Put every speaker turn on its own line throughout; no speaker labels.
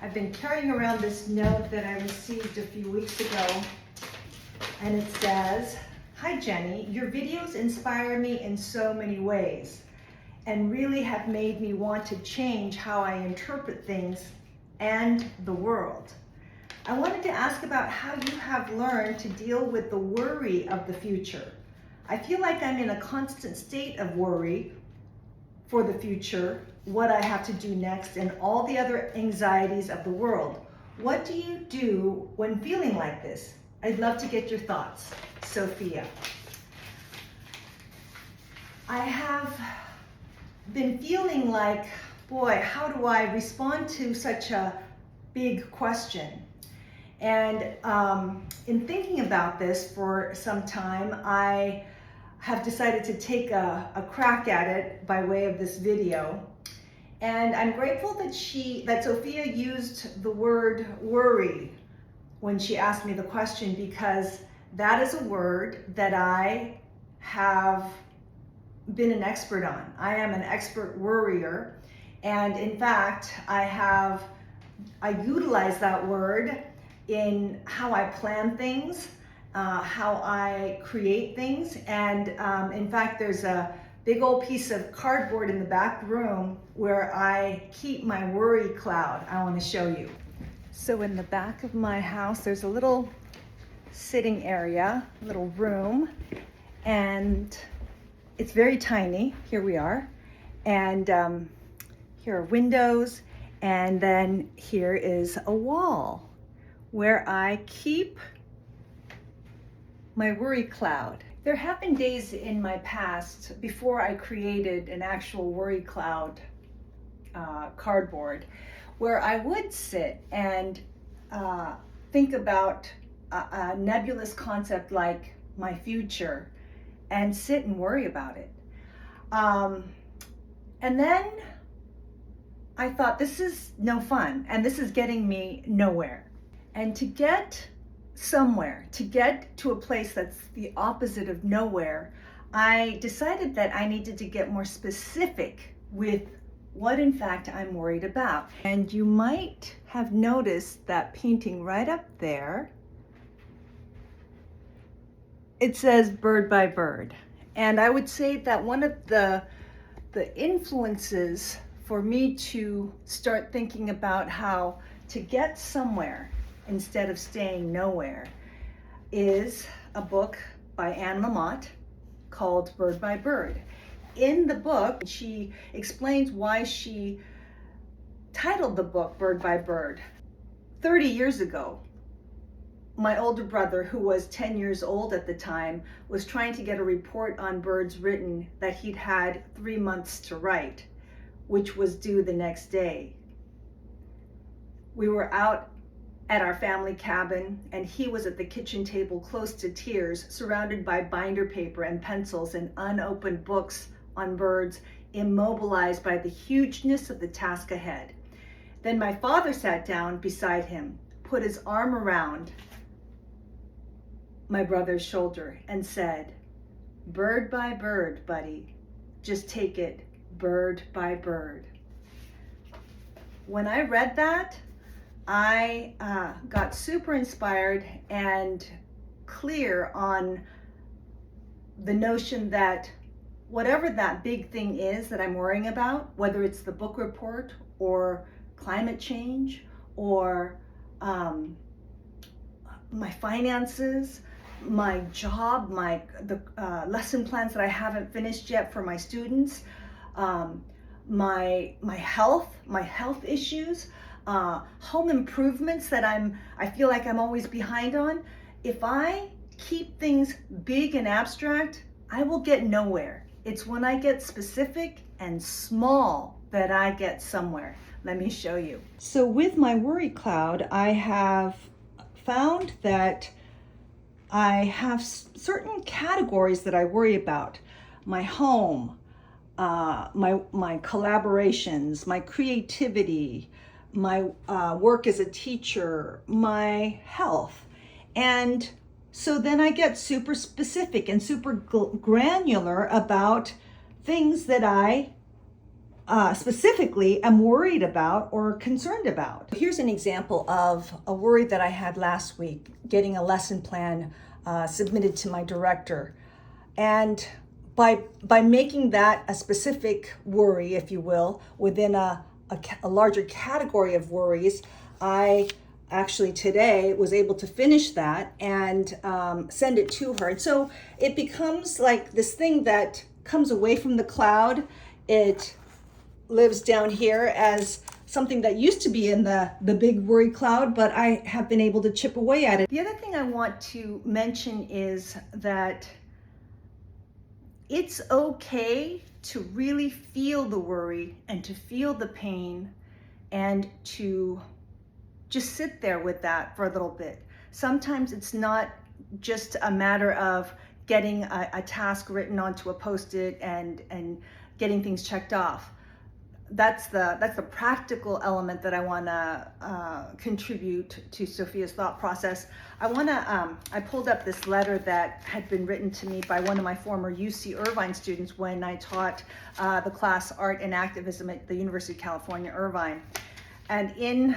I've been carrying around this note that I received a few weeks ago, and it says, "Hi Jenny, your videos inspire me in so many ways and really have made me want to change how I interpret things and the world. I wanted to ask about how you have learned to deal with the worry of the future. I feel like I'm in a constant state of worry for the future, what I have to do next, and all the other anxieties of the world. What do you do when feeling like this? I'd love to get your thoughts. Sophia." I have been feeling like, boy, how do I respond to such a big question? And in thinking about this for some time, I have decided to take a crack at it by way of this video. And I'm grateful that Sophia used the word worry when she asked me the question, because that is a word that I have been an expert on. I am an expert worrier. And in fact, I utilize that word in how I plan things, how I create things. And in fact, there's a big old piece of cardboard in the back room where I keep my worry cloud. I want to show you. So in the back of my house, there's a little sitting area, little room, and it's very tiny. Here we are. And here are windows. And then here is a wall where I keep my worry cloud. There have been days in my past, before I created an actual worry cloud cardboard, where I would sit and think about a nebulous concept like my future and sit and worry about it. And then I thought, this is no fun and this is getting me nowhere. And to get somewhere, to get to a place that's the opposite of nowhere, I decided that I needed to get more specific with what in fact I'm worried about. And you might have noticed that painting right up there, it says bird by bird. And I would say that one of the influences for me to start thinking about how to get somewhere instead of staying nowhere is a book by Anne Lamott called Bird by Bird. In the book, she explains why she titled the book Bird by Bird. 30 years ago, my older brother, who was 10 years old at the time, was trying to get a report on birds written that he'd had 3 months to write, which was due the next day. We were out at our family cabin, and he was at the kitchen table close to tears, surrounded by binder paper and pencils and unopened books on birds, immobilized by the hugeness of the task ahead. Then my father sat down beside him, put his arm around my brother's shoulder and said, "Bird by bird, buddy. Just take it bird by bird." When I read that, I got super inspired and clear on the notion that whatever that big thing is that I'm worrying about, whether it's the book report or climate change or my finances, my job, the lesson plans that I haven't finished yet for my students, my health issues, home improvements that I feel like I'm always behind on. If I keep things big and abstract, I will get nowhere. It's when I get specific and small that I get somewhere. Let me show you. So with my worry cloud, I have found that I have certain categories that I worry about. My home, my collaborations, my creativity, my work as a teacher, my health. And so then I get super specific and super granular about things that I specifically am worried about or concerned about. Here's an example of a worry that I had last week, getting a lesson plan submitted to my director. And by making that a specific worry, if you will, within a larger category of worries, I actually today was able to finish that and send it to her. And so it becomes like this thing that comes away from the cloud. It lives down here as something that used to be in the big worry cloud, but I have been able to chip away at it. The other thing I want to mention is that it's okay to really feel the worry and to feel the pain and to just sit there with that for a little bit. Sometimes it's not just a matter of getting a task written onto a Post-it and getting things checked off. That's the practical element that I want to contribute to Sophia's thought process. I pulled up this letter that had been written to me by one of my former UC Irvine students when I taught the class Art and Activism at the University of California, Irvine. And in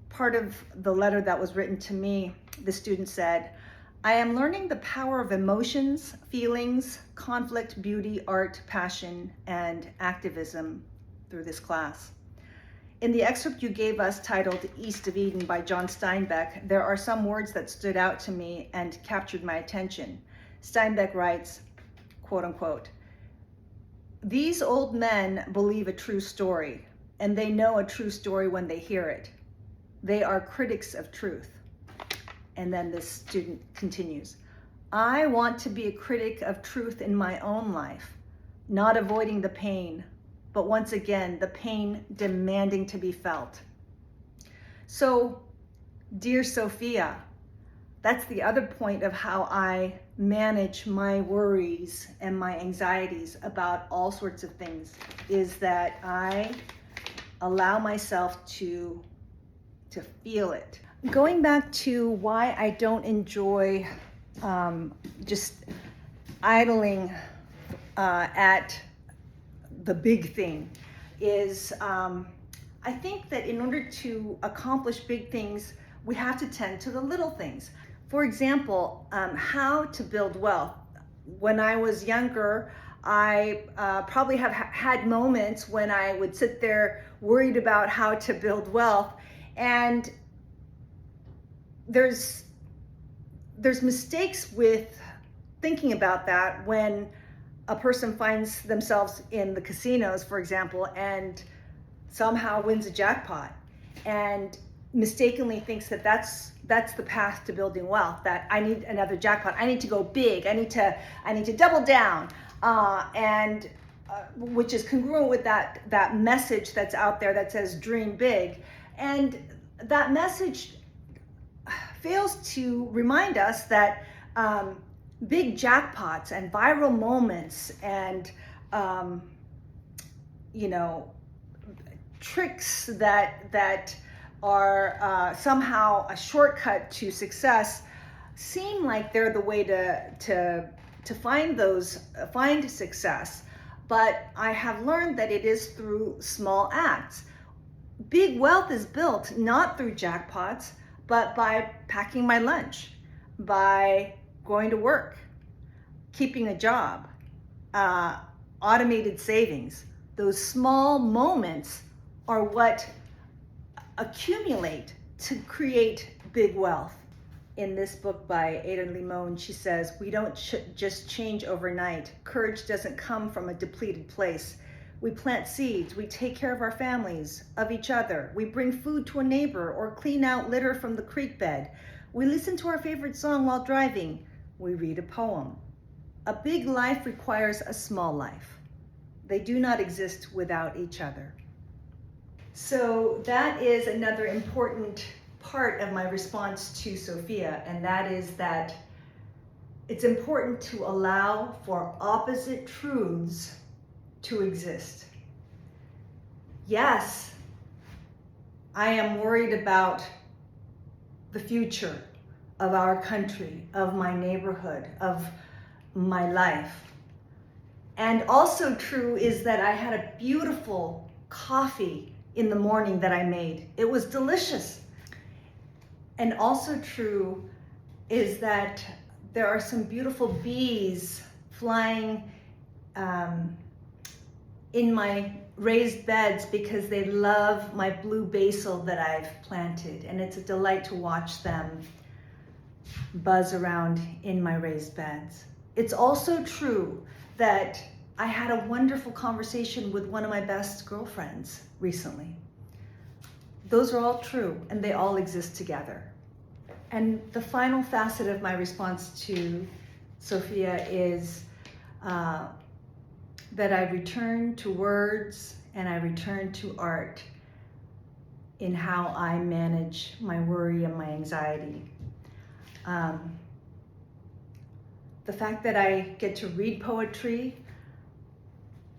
part of the letter that was written to me, the student said, "I am learning the power of emotions, feelings, conflict, beauty, art, passion, and activism through this class. In the excerpt you gave us titled East of Eden by John Steinbeck, there are some words that stood out to me and captured my attention." Steinbeck writes, quote unquote, "These old men believe a true story, and they know a true story when they hear it. They are critics of truth." And then this student continues, "I want to be a critic of truth in my own life, not avoiding the pain, but once again, the pain demanding to be felt." So, dear Sophia, that's the other point of how I manage my worries and my anxieties about all sorts of things, is that I allow myself to feel it. Going back to why I don't enjoy just idling at the big thing is I think that in order to accomplish big things, we have to tend to the little things. For example, how to build wealth. When I was younger, I probably have had moments when I would sit there worried about how to build wealth, and there's mistakes with thinking about that when a person finds themselves in the casinos, for example, and somehow wins a jackpot and mistakenly thinks that that's the path to building wealth, that I need another jackpot, I need to go big, I need to double down, and which is congruent with that message that's out there that says dream big. And that message fails to remind us that big jackpots and viral moments and tricks that are somehow a shortcut to success seem like they're the way to find success. But I have learned that it is through small acts. Big wealth is built not through jackpots, but by packing my lunch, by going to work, keeping a job, automated savings. Those small moments are what accumulate to create big wealth. In this book by Ada Limon, she says, "We don't just change overnight. Courage doesn't come from a depleted place. We plant seeds, we take care of our families, of each other. We bring food to a neighbor or clean out litter from the creek bed. We listen to our favorite song while driving. We read a poem. A big life requires a small life. They do not exist without each other." So that is another important part of my response to Sophia, and that is that it's important to allow for opposite truths to exist. Yes, I am worried about the future of our country, of my neighborhood, of my life. And also true is that I had a beautiful coffee in the morning that I made. It was delicious. And also true is that there are some beautiful bees flying in my raised beds because they love my blue basil that I've planted, and it's a delight to watch them buzz around in my raised beds. It's also true that I had a wonderful conversation with one of my best girlfriends recently. Those are all true, and they all exist together. And the final facet of my response to Sophia is that I return to words and I return to art in how I manage my worry and my anxiety. The fact that I get to read poetry,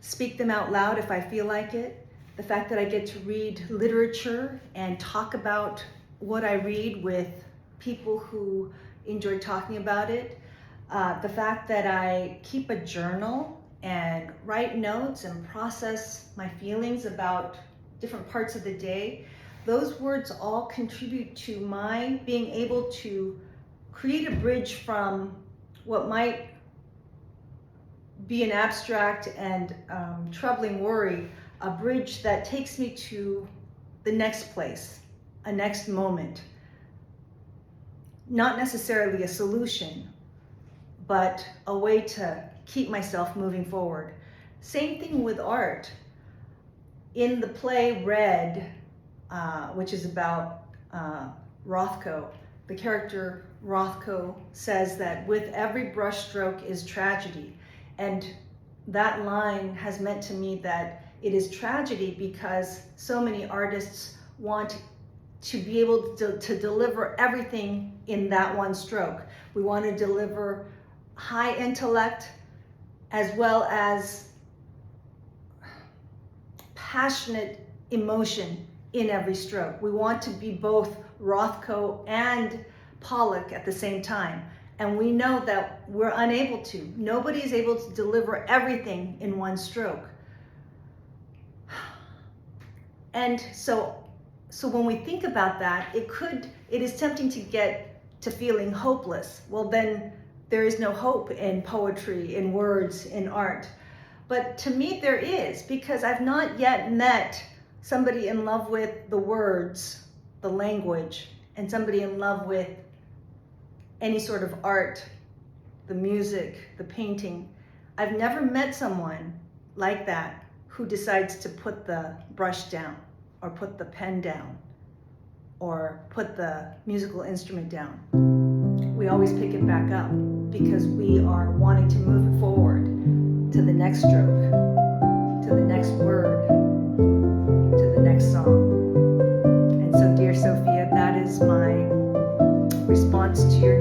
speak them out loud if I feel like it, the fact that I get to read literature and talk about what I read with people who enjoy talking about it, the fact that I keep a journal and write notes and process my feelings about different parts of the day, those words all contribute to my being able to create a bridge from what might be an abstract and troubling worry, a bridge that takes me to the next place, a next moment. Not necessarily a solution, but a way to keep myself moving forward. Same thing with art. In the play Red, which is about Rothko, the character Rothko says that with every brushstroke is tragedy. And that line has meant to me that it is tragedy because so many artists want to be able to deliver everything in that one stroke. We want to deliver high intellect as well as passionate emotion in every stroke. We want to be both Rothko and Pollock at the same time. And we know that we're unable to. Nobody is able to deliver everything in one stroke. And so when we think about that, it is tempting to get to feeling hopeless. Well, then there is no hope in poetry, in words, in art. But to me there is, because I've not yet met somebody in love with the words, the language, and somebody in love with any sort of art, the music, the painting. I've never met someone like that who decides to put the brush down or put the pen down or put the musical instrument down. We always pick it back up because we are wanting to move it forward to the next stroke, to the next word, to the next song. And so, dear Sophia, that is my response to your